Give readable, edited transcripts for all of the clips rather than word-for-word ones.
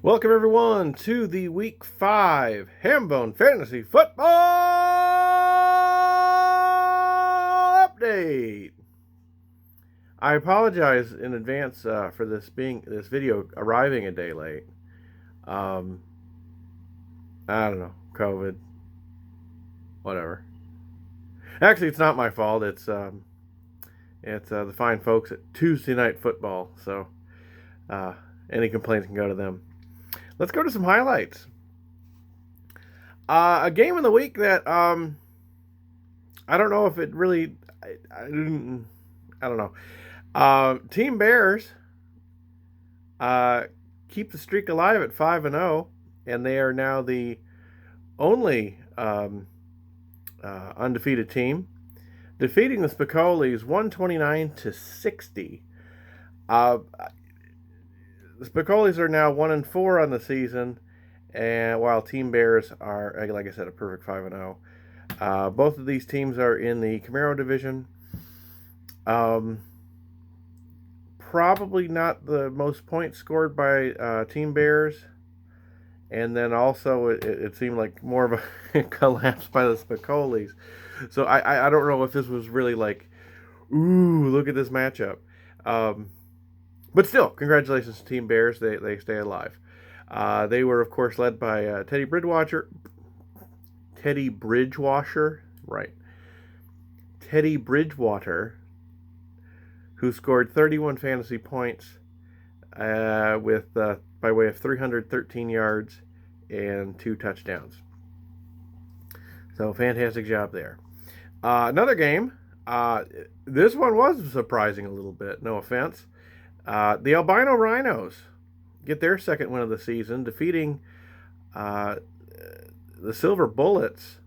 Welcome everyone to the Week 5 Hambone Fantasy Football Update. I apologize in advance for this video arriving a day late. I don't know, COVID, whatever. Actually, it's not my fault. It's the fine folks at Tuesday Night Football. So any complaints can go to them. Let's go to some highlights. A game of the week that I don't know if it really I don't know. Team Bears keep the streak alive at 5-0, and they are now the only undefeated team, defeating the Spicolis 129-60. The Spicolis are now 1-4 on the season, and while Team Bears are, like I said, a perfect 5-0. Both of these teams are in the Camaro division. Probably not the most points scored by Team Bears, and then also it seemed like more of a collapse by the Spicolis. So I don't know if this was really like, ooh, look at this matchup. But still, congratulations to Team Bears. They stay alive. They were, of course, led by Teddy Bridgewater. Right. Teddy Bridgewater, who scored 31 fantasy points by way of 313 yards and 2 touchdowns. So, fantastic job there. Another game. This one was surprising a little bit. No offense. The Albino Rhinos get their second win of the season, defeating the Silver Bullets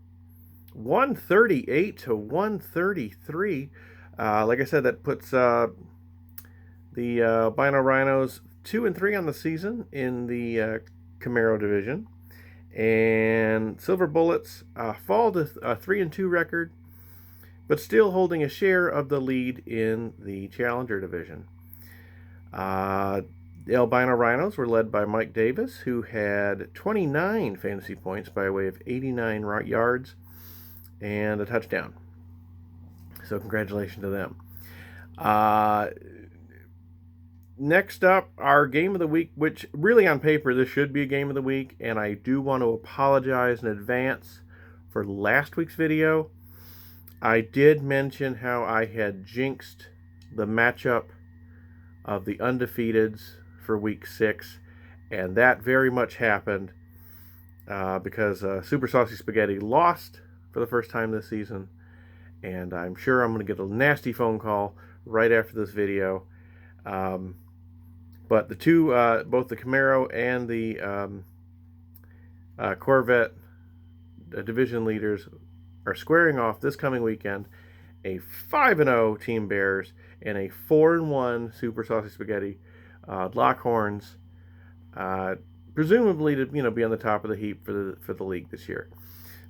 138-133. Like I said, that puts the Albino Rhinos 2-3 on the season in the Camaro division, and Silver Bullets fall to a 3-2 record, but still holding a share of the lead in the Challenger division. The Albino Rhinos were led by Mike Davis, who had 29 fantasy points by way of 89 yards and a touchdown. So congratulations to them. Next up, our game of the week, which really on paper this should be a game of the week, and I do want to apologize in advance for last week's video. I did mention how I had jinxed the matchup of the undefeateds for week 6, and that very much happened because Super Saucy Spaghetti lost for the first time this season, and I'm sure I'm going to get a nasty phone call right after this video. But the two, both the Camaro and the Corvette division leaders are squaring off this coming weekend, a 5-0 Team Bears and a 4-1 Super Saucy Spaghetti Lockhorns, presumably to be on the top of the heap for the league this year.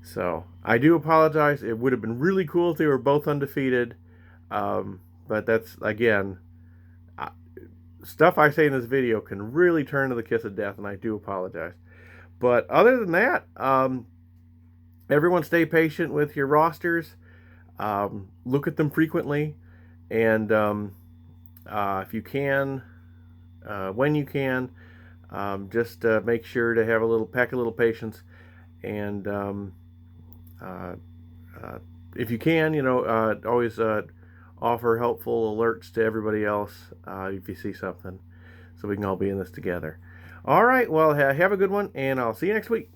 So I do apologize. It would have been really cool if they were both undefeated, but that's, again, stuff I say in this video can really turn to the kiss of death, and I do apologize. But other than that, everyone stay patient with your rosters. Look at them frequently, and if you can, when you can, just make sure to have pack a little patience, and if you can, always offer helpful alerts to everybody else if you see something, so we can all be in this together. All right, well, have a good one, and I'll see you next week.